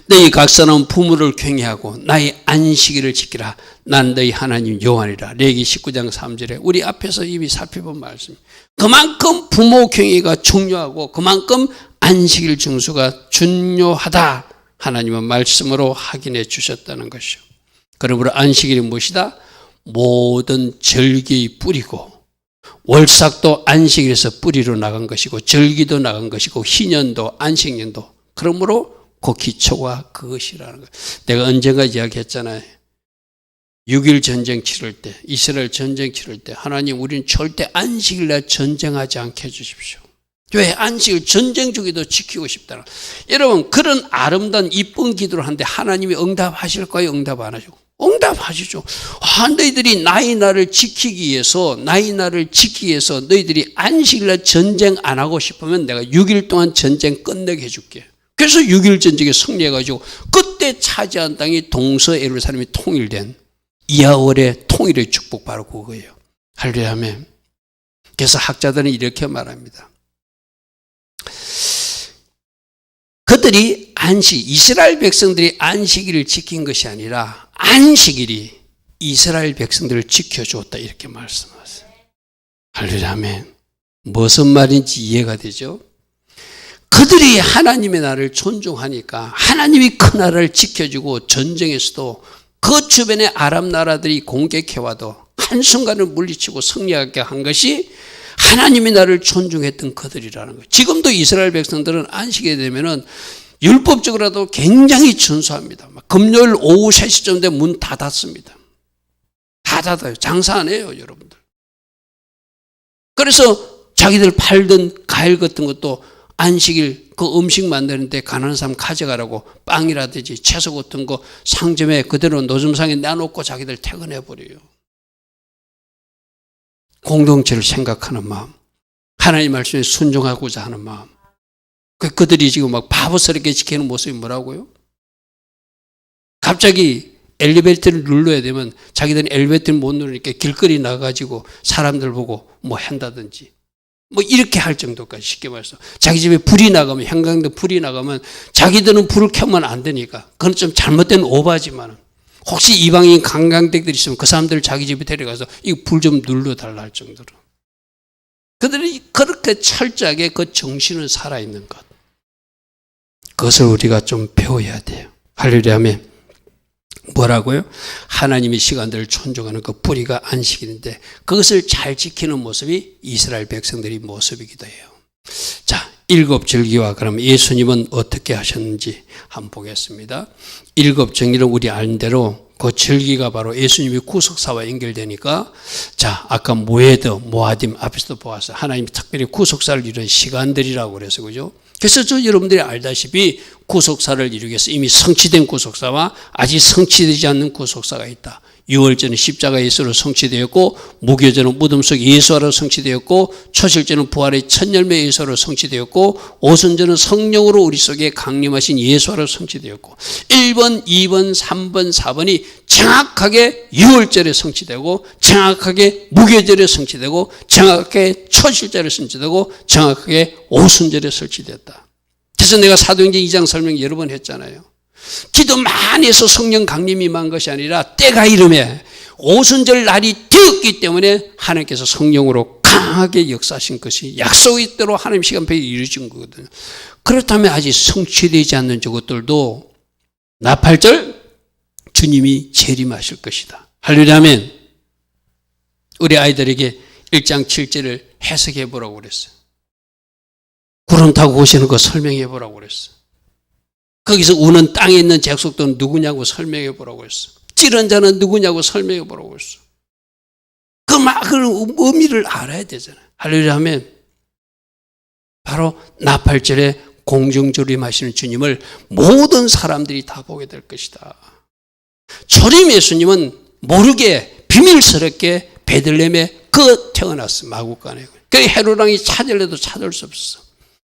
S1: 너희 각 사람은 부모를 경외하고 나의 안식일을 지키라. 난 너희 하나님 여호와니라. 레위기 19장 3절에 우리 앞에서 이미 살펴본 말씀. 그만큼 부모 경외가 중요하고 그만큼 안식일 증수가 중요하다. 하나님은 말씀으로 확인해 주셨다는 것이죠. 그러므로 안식일이 무엇이다? 모든 절기의 뿌리고 월삭도 안식일에서 뿌리로 나간 것이고 절기도 나간 것이고 희년도 안식년도 그러므로 그 기초가 그것이라는 거예요. 내가 언젠가 이야기했잖아요. 6.1 전쟁 치를 때 이스라엘 전쟁 치를 때 하나님 우리는 절대 안식일날 전쟁하지 않게 해주십시오. 왜? 안식일 전쟁 중에도 지키고 싶다는. 여러분 그런 아름다운 이쁜 기도를 하는데 하나님이 응답하실까요? 응답 안 하시고? 응답하시죠. 너희들이 나의 날을 지키기 위해서 너희들이 안식일날 전쟁 안 하고 싶으면 내가 6일 동안 전쟁 끝내게 해줄게. 그래서 6.1 전쟁에 승리해가지고 그때 차지한 땅이 동서예루살렘이 통일된 이하월의 통일의 축복 바로 그거예요. 할렐루야 아멘. 그래서 학자들은 이렇게 말합니다. 그들이 이스라엘 백성들이 안식일을 지킨 것이 아니라 안식일이 이스라엘 백성들을 지켜주었다 이렇게 말씀하세요. 할렐루야 아멘. 무슨 말인지 이해가 되죠? 그들이 하나님의 나라를 존중하니까 하나님이 그 나라를 지켜주고 전쟁에서도 그 주변의 아랍 나라들이 공격해와도 한순간을 물리치고 승리하게 한 것이 하나님의 나라를 존중했던 그들이라는 거예요. 지금도 이스라엘 백성들은 안식일이 되면은 율법적으로도 굉장히 준수합니다. 금요일 오후 3시쯤 되면 문 다 닫습니다. 다 닫아요. 장사 안 해요, 여러분들. 그래서 자기들 팔던 과일 같은 것도 안식일 그 음식 만드는데 가난한 사람 가져가라고 빵이라든지 채소 같은 거 상점에 그대로 노점상에 내놓고 자기들 퇴근해버려요. 공동체를 생각하는 마음, 하나님 말씀에 순종하고자 하는 마음. 그들이 지금 막 바보스럽게 지키는 모습이 뭐라고요? 갑자기 엘리베이터를 눌러야 되면 자기들은 엘리베이터를 못 누르니까 길거리 나가가지고 사람들 보고 뭐 한다든지 뭐 이렇게 할 정도까지 쉽게 말해서 자기 집에 불이 나가면 형광등 불이 나가면 자기들은 불을 켜면 안 되니까 그건 좀 잘못된 오바지만 혹시 이방인 관광객들이 있으면 그 사람들을 자기 집에 데려가서 이 불 좀 눌러달라 할 정도로 그들이 그렇게 철저하게 그 정신은 살아있는 것 그것을 우리가 좀 배워야 돼요. 할렐루야 아멘. 뭐라고요? 하나님의 시간들을 존중하는 그 뿌리가 안식일인데 그것을 잘 지키는 모습이 이스라엘 백성들의 모습이기도 해요. 자, 7절기와 그럼 예수님은 어떻게 하셨는지 한번 보겠습니다. 7절기는 우리 아는 대로 그 절기가 바로 예수님의 구속사와 연결되니까 자, 아까 모에드, 모아딤 앞에서도 보았어요. 하나님이 특별히 구속사를 이룬 시간들이라고 그래서 그죠? 그래서 저 여러분들이 알다시피 구속사를 이루기 위해서 이미 성취된 구속사와 아직 성취되지 않는 구속사가 있다. 유월절은 십자가 예수로 성취되었고 무교절은 무덤 속 예수로 성취되었고 초실절은 부활의 첫 열매 예수로 성취되었고 오순절은 성령으로 우리 속에 강림하신 예수로 성취되었고 1번, 2번, 3번, 4번이 정확하게 유월절에 성취되고 정확하게 무교절에 성취되고 정확하게 초실절에 성취되고 정확하게 오순절에 성취됐다. 그래서 내가 사도행전 2장 설명 여러 번 했잖아요. 기도 많이 해서 성령 강림이 임한 것이 아니라 때가 이름에 오순절 날이 되었기 때문에 하나님께서 성령으로 강하게 역사하신 것이 약속의 대로 하나님 시간표에 이루어진 거거든요. 그렇다면 아직 성취되지 않는 저것들도 나팔절 주님이 재림하실 것이다. 할렐루야 아멘. 우리 아이들에게 1장 7절을 해석해 보라고 그랬어요. 구름 타고 오시는 거 설명해 보라고 그랬어요. 거기서 우는 땅에 있는 잭속들은 누구냐고 설명해 보라고 했어. 찌른 자는 누구냐고 설명해 보라고 했어. 그 의미를 알아야 되잖아요. 할렐루야 하면 바로 나팔절에 공중조림하시는 주님을 모든 사람들이 다 보게 될 것이다. 조림 예수님은 모르게 비밀스럽게 베들레헴에 태어났어. 마구간에. 그 헤롯 왕이 찾으려도 찾을 수 없었어.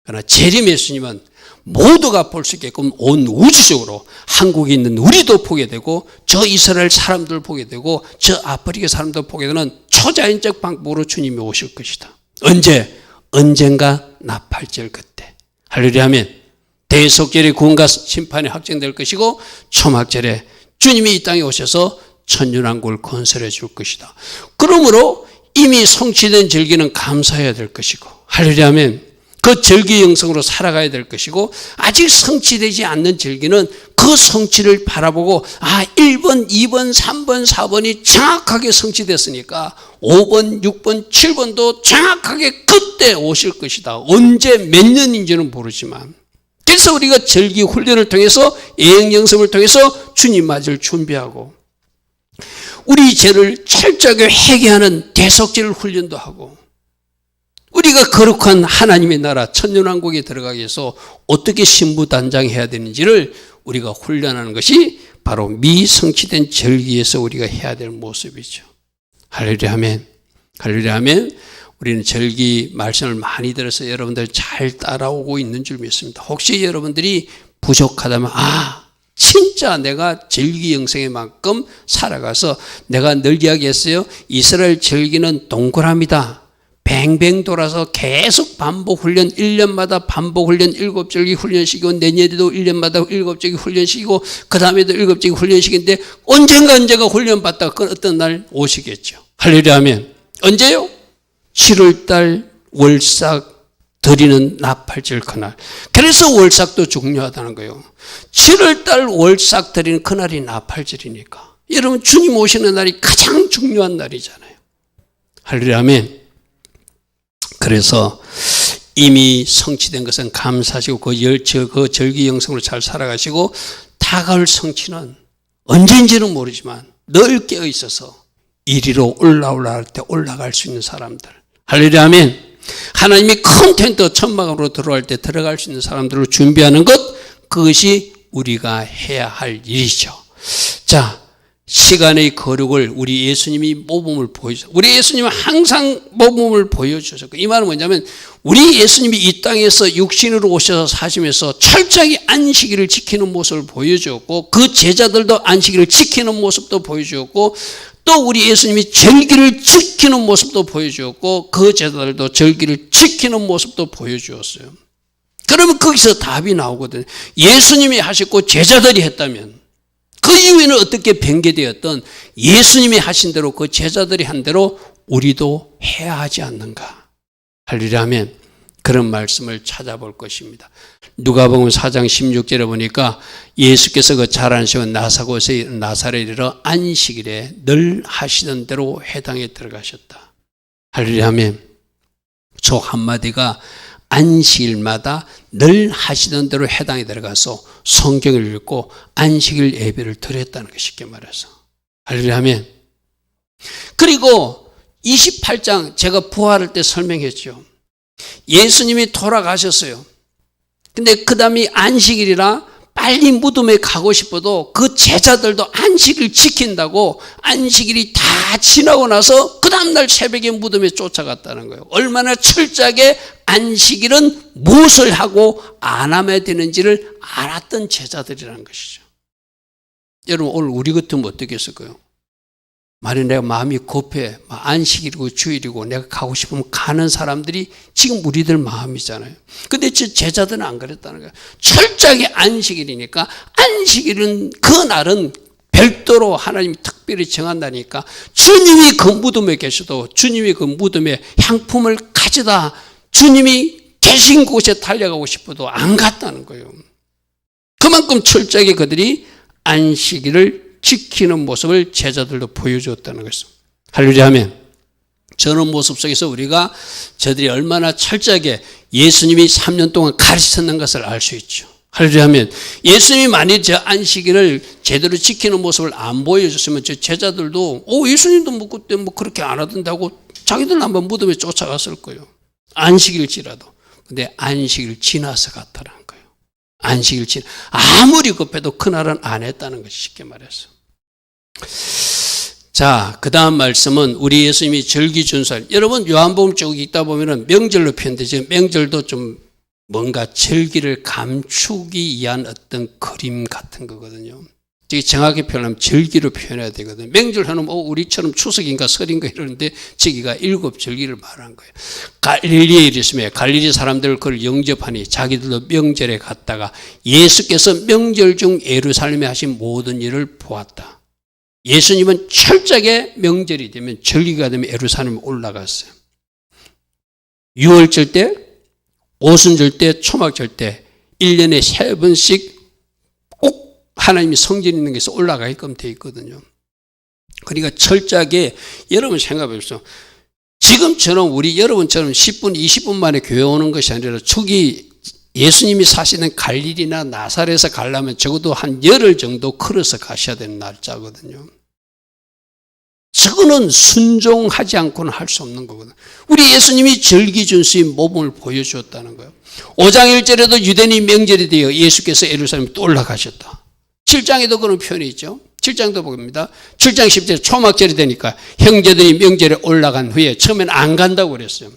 S1: 그러나 재림 예수님은 모두가 볼 수 있게끔 온 우주적으로 한국에 있는 우리도 보게 되고 저 이스라엘 사람들 보게 되고 저 아프리카 사람들 보게 되는 초자연적 방법으로 주님이 오실 것이다. 언젠가 나팔절 그때. 할렐루야 하면 대속절의 구원과 심판이 확정될 것이고 초막절에 주님이 이 땅에 오셔서 천년왕국을 건설해 줄 것이다. 그러므로 이미 성취된 절기는 감사해야 될 것이고 할렐루야 하면 그 절기 영성으로 살아가야 될 것이고 아직 성취되지 않는 절기는 그 그 성취를 바라보고 1번, 2번, 3번, 4번이 정확하게 성취됐으니까 5번, 6번, 7번도 정확하게 그때 오실 것이다. 언제 몇 년인지는 모르지만. 그래서 우리가 절기 훈련을 통해서 예행 연습을 통해서 주님 맞을 준비하고 우리 죄를 철저하게 회개하는 대속죄를 훈련도 하고 우리가 거룩한 하나님의 나라 천년왕국에 들어가기 위해서 어떻게 신부단장해야 되는지를 우리가 훈련하는 것이 바로 미성취된 절기에서 우리가 해야 될 모습이죠. 할렐루야 아멘. 할렐루야 아멘. 우리는 절기 말씀을 많이 들어서 여러분들 잘 따라오고 있는 줄 믿습니다. 혹시 여러분들이 부족하다면 진짜 내가 절기 영성에만큼 살아가서 내가 늘 이야기했어요. 이스라엘 절기는 동그라미다. 뱅뱅 돌아서 계속 반복 훈련 1년마다 반복 훈련 7절기 훈련식이고 내년에도 1년마다 7절기 훈련식이고 그 다음에도 7절기 훈련식인데 언젠가 훈련받다가 그 어떤 날 오시겠죠. 할렐루야 아멘. 언제요? 7월달 월삭 드리는 나팔절 그날. 그래서 월삭도 중요하다는 거예요. 7월달 월삭 드리는 그날이 나팔절이니까. 여러분 주님 오시는 날이 가장 중요한 날이잖아요. 할렐루야 아멘. 그래서 이미 성취된 것은 감사하시고 그 절기 영성으로 잘 살아가시고 다가올 성취는 언제인지는 모르지만 늘 깨어 있어서 이리로 올라갈 때 올라갈 수 있는 사람들. 할렐루야 아멘. 하나님이 큰 텐트 천막으로 들어갈 때 들어갈 수 있는 사람들을 준비하는 것, 그것이 우리가 해야 할 일이죠. 자, 시간의 거룩을 우리 예수님이 모범을 보여주셨어요. 우리 예수님은 항상 모범을 보여주셨고, 이 말은 뭐냐면 우리 예수님이 이 땅에서 육신으로 오셔서 사시면서 철저하게 안식일을 지키는 모습을 보여주었고, 그 제자들도 안식일을 지키는 모습도 보여주었고, 또 우리 예수님이 절기를 지키는 모습도 보여주었고, 그 제자들도 절기를 지키는 모습도 보여주었어요. 그러면 거기서 답이 나오거든요. 예수님이 하셨고 제자들이 했다면 그 이후에는 어떻게 변개되었던 예수님이 하신 대로 그 제자들이 한 대로 우리도 해야 하지 않는가. 할렐루야 하면 그런 말씀을 찾아볼 것입니다. 누가복음 4장 16절에 보니까 예수께서 그 자라나신 나사렛이라 안식일에 늘 하시던 대로 회당에 들어가셨다. 할렐루야 하면 저 한마디가 안식일마다 늘 하시던 대로 회당에 들어가서 성경을 읽고 안식일 예배를 드렸다는 것 쉽게 말해서. 할렐루야 하면 그리고 28장 제가 부활할 때 설명했죠. 예수님이 돌아가셨어요. 근데 그 다음이 안식일이라 빨리 무덤에 가고 싶어도 그 제자들도 안식일 지킨다고 안식일이 다 지나고 나서 그 다음날 새벽에 무덤에 쫓아갔다는 거예요. 얼마나 철저하게 안식일은 무엇을 하고 안 하면 되는지를 알았던 제자들이라는 것이죠. 여러분 오늘 우리 같으면 어떻겠을까요? 만약 내가 마음이 급해 안식일이고 주일이고 내가 가고 싶으면 가는 사람들이 지금 우리들 마음이잖아요. 근데 제자들은 안 그랬다는 거예요. 철저하게 안식일이니까 안식일은 그날은 별도로 하나님이 특별히 정한다니까 주님이 그 무덤에 계셔도 주님이 그 무덤에 향품을 가져다 주님이 계신 곳에 달려가고 싶어도 안 갔다는 거예요. 그만큼 철저하게 그들이 안식일을 지키는 모습을 제자들도 보여주었다는 것입니다. 할렐루야 하면 저런 모습 속에서 우리가 저들이 얼마나 철저하게 예수님이 3년 동안 가르쳤는 것을 알 수 있죠. 할렐루야 하면 예수님이 만일 저 안식일을 제대로 지키는 모습을 안 보여줬으면 저 제자들도 예수님도 뭐 그때 뭐 그렇게 안 하던데 하고 자기들은 한번 무덤에 쫓아갔을 거예요. 안식일지라도. 근데 안식일 지나서 갔다라는 거예요. 안식일 지나 아무리 급해도 그날은 안 했다는 것이 쉽게 말해서. 자, 그 다음 말씀은 우리 예수님이 절기 준수할. 여러분 요한복음 쭉 읽다 보면은 명절로 표현되죠. 명절도 좀 뭔가 절기를 감추기 위한 어떤 그림 같은 거거든요. 정확히 표현하면 절기로 표현해야 되거든요. 명절하면 우리처럼 추석인가 설인가 이러는데 저기가 7절기를 말한 거예요. 갈릴리에 이르시며 갈릴리 사람들 그를 영접하니 자기들도 명절에 갔다가 예수께서 명절 중 예루살렘에 하신 모든 일을 보았다. 예수님은 철저하게 명절이 되면 절기가 되면 예루살렘에 올라갔어요. 유월절 때, 오순절 때, 초막절 때 1년에 3번씩 꼭 하나님이 성전 있는 곳에서 올라가게끔 돼 있거든요. 그러니까 철저하게 여러분 생각해 보십시오. 지금처럼 여러분처럼 10분, 20분 만에 교회 오는 것이 아니라 초기 예수님이 사시는 갈릴리나 나사렛에서 가려면 적어도 한 열흘 정도 걸어서 가셔야 되는 날짜거든요. 저거는 순종하지 않고는 할 수 없는 거거든요. 우리 예수님이 절기준수의 모범을 보여주었다는 거예요. 5장 1절에도 유대인이 명절이 되어 예수께서 예루살렘에 또 올라가셨다. 7장에도 그런 표현이 있죠. 7장도 봅니다. 7장 10절에 초막절이 되니까 형제들이 명절에 올라간 후에 처음엔 안 간다고 그랬어요.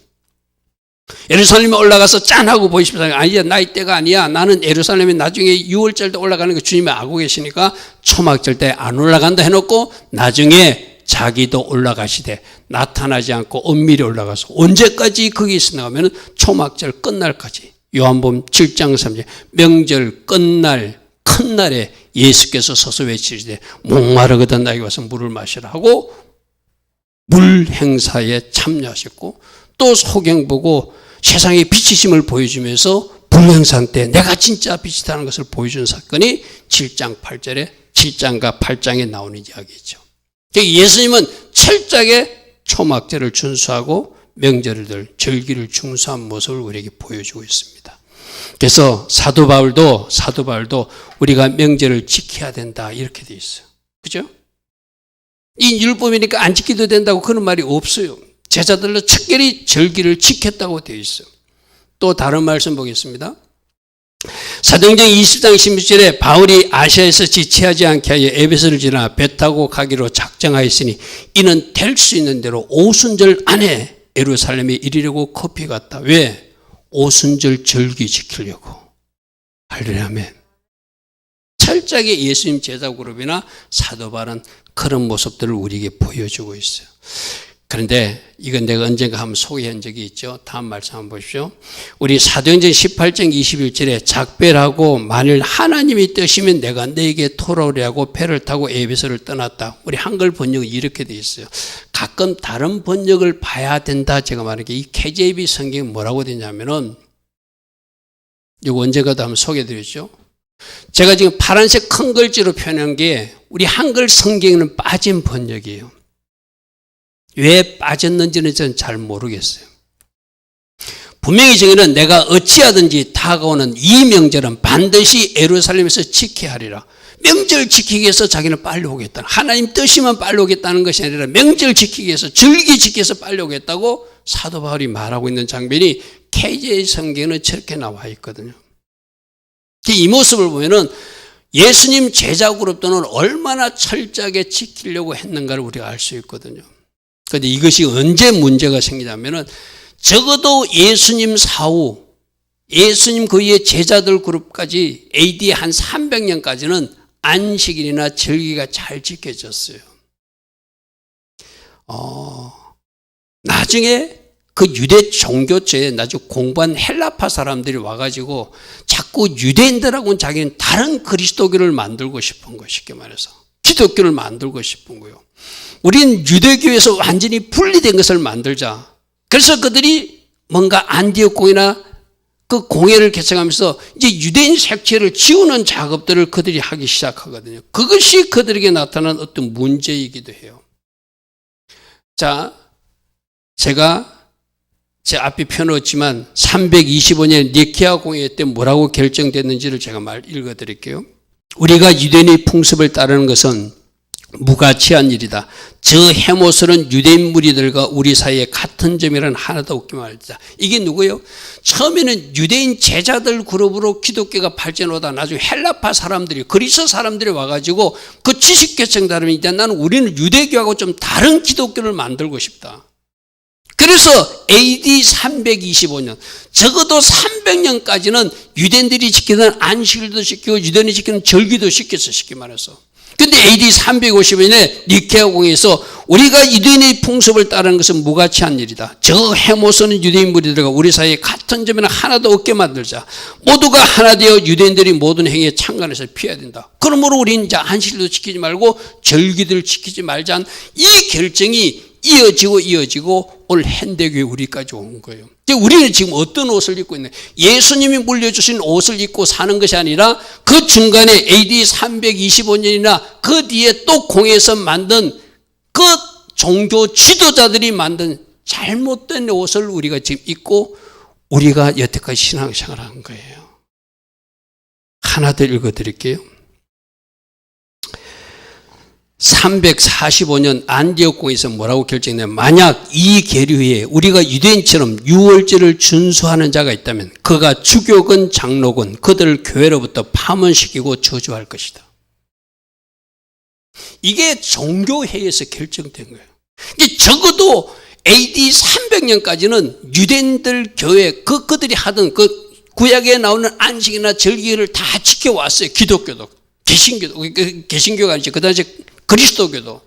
S1: 예루살렘에 올라가서 짠하고 보이십시오. 아니야, 나이 때가 아니야. 나는 예루살렘에 나중에 6월절 때 올라가는 거 주님이 알고 계시니까 초막절 때 안 올라간다 해놓고 나중에 자기도 올라가시되 나타나지 않고 은밀히 올라가서 언제까지 거기 있으나 하면 초막절 끝날까지. 요한복음 7장 3절 명절 끝날 큰 날에 예수께서 서서 외치시되 목마르거든 나에게 와서 물을 마시라 하고 물 행사에 참여하셨고 또 소경 보고 세상에 빛이심을 보여주면서 불행산 때 내가 진짜 빛이라는 것을 보여준 사건이 7장 8절에 7장과 8장에 나오는 이야기죠. 예수님은 철저하게 초막절을 준수하고 명절을 절기를 준수한 모습을 우리에게 보여주고 있습니다. 그래서 사도 바울도 우리가 명절을 지켜야 된다 이렇게 돼 있어요. 그죠? 이 율법이니까 안 지켜도 된다고 그런 말이 없어요. 제자들로 특별히 절기를 지켰다고 되어 있어요. 또 다른 말씀 보겠습니다. 사도행전 20장 16절에 바울이 아시아에서 지체하지 않게 하여 에베소를 지나 배 타고 가기로 작정하였으니 이는 될 수 있는 대로 오순절 안에 예루살렘에 이르려고 급히 갔다. 왜? 오순절 절기 지키려고. 할렐루야 아멘. 철저하게 예수님 제자 그룹이나 사도 바울은 그런 모습들을 우리에게 보여주고 있어요. 그런데 이건 내가 언젠가 한번 소개한 적이 있죠. 다음 말씀 한번 보십시오. 우리 사도행전 18장 21절에 작별하고 만일 하나님이 뜻이면 내가 너에게 돌아오려 하고 배를 타고 에베소를 떠났다. 우리 한글 번역은 이렇게 돼 있어요. 가끔 다른 번역을 봐야 된다. 제가 말하는 이 KJV 성경이 뭐라고 되냐면은 이거 언젠가도 한번 소개해드렸죠. 제가 지금 파란색 큰 글자로 표현한 게 우리 한글 성경에는 빠진 번역이에요. 왜 빠졌는지는 저는 잘 모르겠어요. 분명히 저기는 내가 어찌하든지 다가오는 이 명절은 반드시 예루살렘에서 지켜야 하리라. 명절 지키기 위해서 자기는 빨리 오겠다. 하나님 뜻이면 빨리 오겠다는 것이 아니라 명절 지키기 위해서 절기 지키기 위해서 빨리 오겠다고 사도 바울이 말하고 있는 장면이 KJ 성경에는 저렇게 나와 있거든요. 이 모습을 보면은 예수님 제자 그룹들은 얼마나 철저하게 지키려고 했는가를 우리가 알 수 있거든요. 그런데 이것이 언제 문제가 생기냐면은 적어도 예수님 사후, 예수님 그 위에 제자들 그룹까지 AD 한 300년까지는 안식일이나 절기가 잘 지켜졌어요. 나중에 그 유대 종교죄에 나중에 공부한 헬라파 사람들이 와가지고 자꾸 유대인들하고는 자기는 다른 그리스도교를 만들고 싶은 거, 쉽게 말해서 기독교를 만들고 싶은 거예요. 우리는 유대교에서 완전히 분리된 것을 만들자. 그래서 그들이 뭔가 안디옥공이나 그 공회를 개척하면서 이제 유대인 색채를 지우는 작업들을 그들이 하기 시작하거든요. 그것이 그들에게 나타난 어떤 문제이기도 해요. 자, 제가 제 앞에 펴놓았지만 325년 니케아 공회 때 뭐라고 결정됐는지를 제가 읽어드릴게요. 우리가 유대인의 풍습을 따르는 것은 무가치한 일이다. 저 헤모스는 유대인 무리들과 우리 사이에 같은 점이라는 하나도 없게 말이다. 이게 누구예요? 처음에는 유대인 제자들 그룹으로 기독교가 발전하다 나중에 헬라파 사람들이 그리스 사람들이 와가지고 그 지식계층다르면 이제 나는 우리는 유대교하고 좀 다른 기독교를 만들고 싶다. 그래서 AD 325년 적어도 300년까지는 유대인들이 지키는 안식일도 지키고 유대인이 지키는 절기도 지켰어, 쉽게 말해서. 근데 AD 350년에 니케아 공회에서 우리가 유대인의 풍습을 따르는 것은 무가치한 일이다. 저 헤모스는 유대인 무리들과 우리 사이에 같은 점이나 하나도 없게 만들자. 모두가 하나 되어 유대인들이 모든 행위에 참관해서 피해야 된다. 그러므로 우리는 이제 안식일도 지키지 말고 절기들을 지키지 말자. 이 결정이 이어지고 오늘 현대교회 우리까지 온 거예요. 우리는 지금 어떤 옷을 입고 있나요? 예수님이 물려주신 옷을 입고 사는 것이 아니라 그 중간에 AD 325년이나 그 뒤에 또 공에서 만든 그 종교 지도자들이 만든 잘못된 옷을 우리가 지금 입고 우리가 여태까지 신앙생활을 한 거예요. 하나 더 읽어드릴게요. 345년 안디옥공에서 뭐라고 결정했냐면 만약 이 계류에 우리가 유대인처럼 유월절을 준수하는 자가 있다면 그가 주교건 장로건 그들을 교회로부터 파문시키고 저주할 것이다. 이게 종교회의에서 결정된 거예요. 적어도 AD 300년까지는 유대인들 교회 그들이 하던 그 구약에 나오는 안식이나 절기를 다 지켜왔어요. 기독교도 개신교가 아니죠. 그 당시 그리스도교도.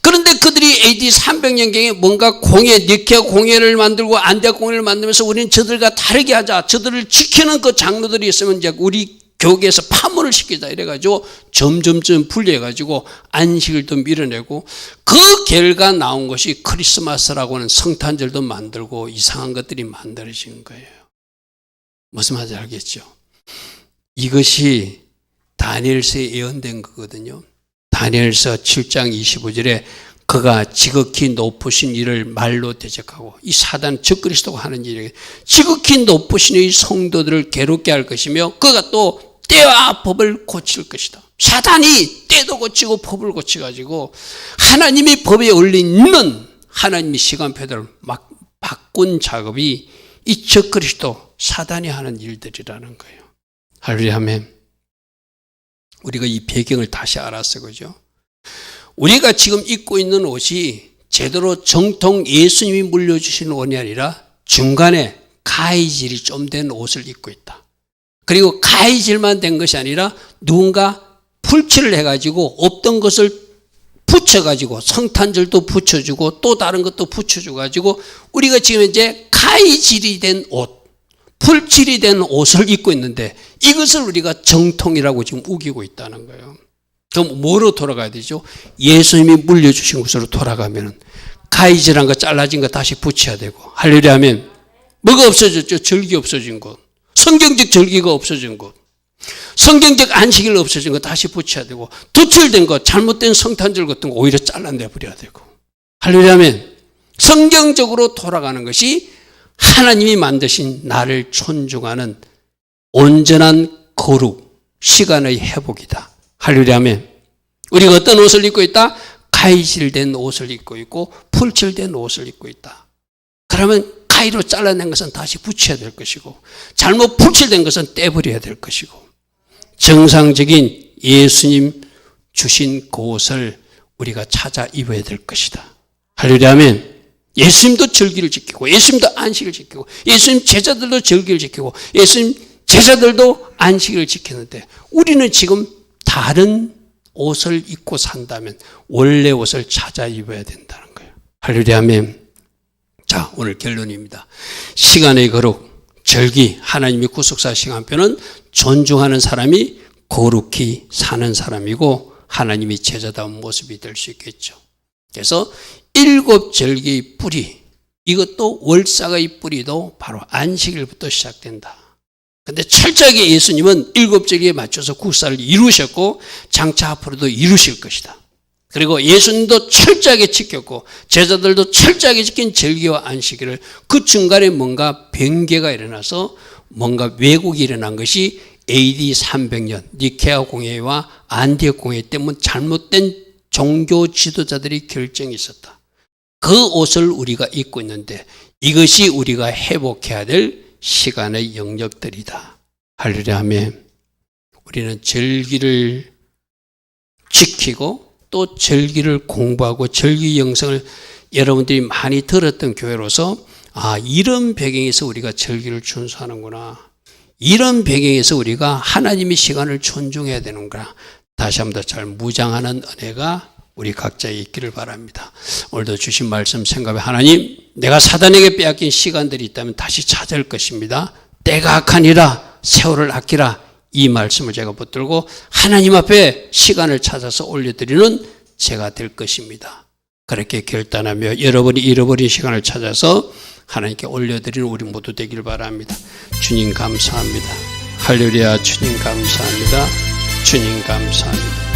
S1: 그런데 그들이 AD 300년경에 뭔가 니케아 공회를 만들고 안디옥 공회를 만들면서 우리는 저들과 다르게 하자. 저들을 지키는 그 장로들이 있으면 이제 우리 교계에서 파문을 시키자 이래가지고 점점점 분리해가지고 안식을 또 밀어내고 그 결과 나온 것이 크리스마스라고 하는 성탄절도 만들고 이상한 것들이 만들어진 거예요. 무슨 말인지 알겠죠? 이것이 다니엘서에 예언된 거거든요. 다니엘서 7장 25절에 그가 지극히 높으신 이를 말로 대적하고 이 사단 적그리스도가 하는 일이 지극히 높으신 이 성도들을 괴롭게 할 것이며 그가 또 때와 법을 고칠 것이다. 사단이 때도 고치고 법을 고쳐가지고 하나님이 법에 올리는 하나님의 시간표들을 막 바꾼 작업이 이 적그리스도 사단이 하는 일들이라는 거예요. 할렐루야 아멘. 우리가 이 배경을 다시 알았어요. 그죠? 우리가 지금 입고 있는 옷이 제대로 정통 예수님이 물려주신 옷이 아니라 중간에 가위질이 좀 된 옷을 입고 있다. 그리고 가위질만 된 것이 아니라 누군가 풀칠을 해가지고 없던 것을 붙여가지고 성탄절도 붙여주고 또 다른 것도 붙여줘가지고 우리가 지금 이제 가위질이 된 옷, 풀칠이 된 옷을 입고 있는데 이것을 우리가 정통이라고 지금 우기고 있다는 거예요. 그럼 뭐로 돌아가야 되죠? 예수님이 물려주신 것으로 돌아가면 가위질한 거 잘라진 거 다시 붙여야 되고 할렐루야 하면 뭐가 없어졌죠? 절기 없어진 것. 성경적 절기가 없어진 것. 성경적 안식일 없어진 거 다시 붙여야 되고 도출된 것, 잘못된 성탄절 같은 거 오히려 잘라내버려야 되고 할렐루야 하면 성경적으로 돌아가는 것이 하나님이 만드신 나를 존중하는 온전한 거룩, 시간의 회복이다. 할렐루야 아멘. 우리가 어떤 옷을 입고 있다? 가위질된 옷을 입고 있고 풀칠된 옷을 입고 있다. 그러면 가위로 잘라낸 것은 다시 붙여야 될 것이고 잘못 풀칠된 것은 떼버려야 될 것이고 정상적인 예수님 주신 그 옷을 우리가 찾아 입어야 될 것이다. 할렐루야 아멘. 예수님도 절기를 지키고 예수님도 안식을 지키고 예수님 제자들도 절기를 지키고 예수님 제자들도 안식을 지키는데 우리는 지금 다른 옷을 입고 산다면 원래 옷을 찾아 입어야 된다는 거예요. 할렐루야 아멘. 자, 오늘 결론입니다. 시간의 거룩, 절기, 하나님의 구속사 시간표는 존중하는 사람이 거룩히 사는 사람이고 하나님이 제자다운 모습이 될 수 있겠죠. 그래서 7절기의 뿌리, 이것도 월삭의 뿌리도 바로 안식일부터 시작된다. 그런데 철저하게 예수님은 7절기에 맞춰서 국사를 이루셨고 장차 앞으로도 이루실 것이다. 그리고 예수님도 철저하게 지켰고 제자들도 철저하게 지킨 절기와 안식일을 그 중간에 뭔가 변개가 일어나서 뭔가 왜곡이 일어난 것이 AD 300년 니케아 공회와 안디옥 공회 때문에 잘못된 종교 지도자들이 결정이 있었다. 그 옷을 우리가 입고 있는데 이것이 우리가 회복해야 될 시간의 영역들이다. 할렐루야 아멘. 우리는 절기를 지키고 또 절기를 공부하고 절기 영성을 여러분들이 많이 들었던 교회로서 이런 배경에서 우리가 절기를 준수하는구나. 이런 배경에서 우리가 하나님의 시간을 존중해야 되는구나. 다시 한번 더 잘 무장하는 은혜가 우리 각자에 있기를 바랍니다. 오늘도 주신 말씀 생각해 하나님 내가 사단에게 빼앗긴 시간들이 있다면 다시 찾을 것입니다. 때가 악하니라 세월을 아끼라 이 말씀을 제가 붙들고 하나님 앞에 시간을 찾아서 올려드리는 제가 될 것입니다. 그렇게 결단하며 여러분이 잃어버린 시간을 찾아서 하나님께 올려드리는 우리 모두 되길 바랍니다. 주님 감사합니다. 할렐루야. 주님 감사합니다. 주님 감사합니다.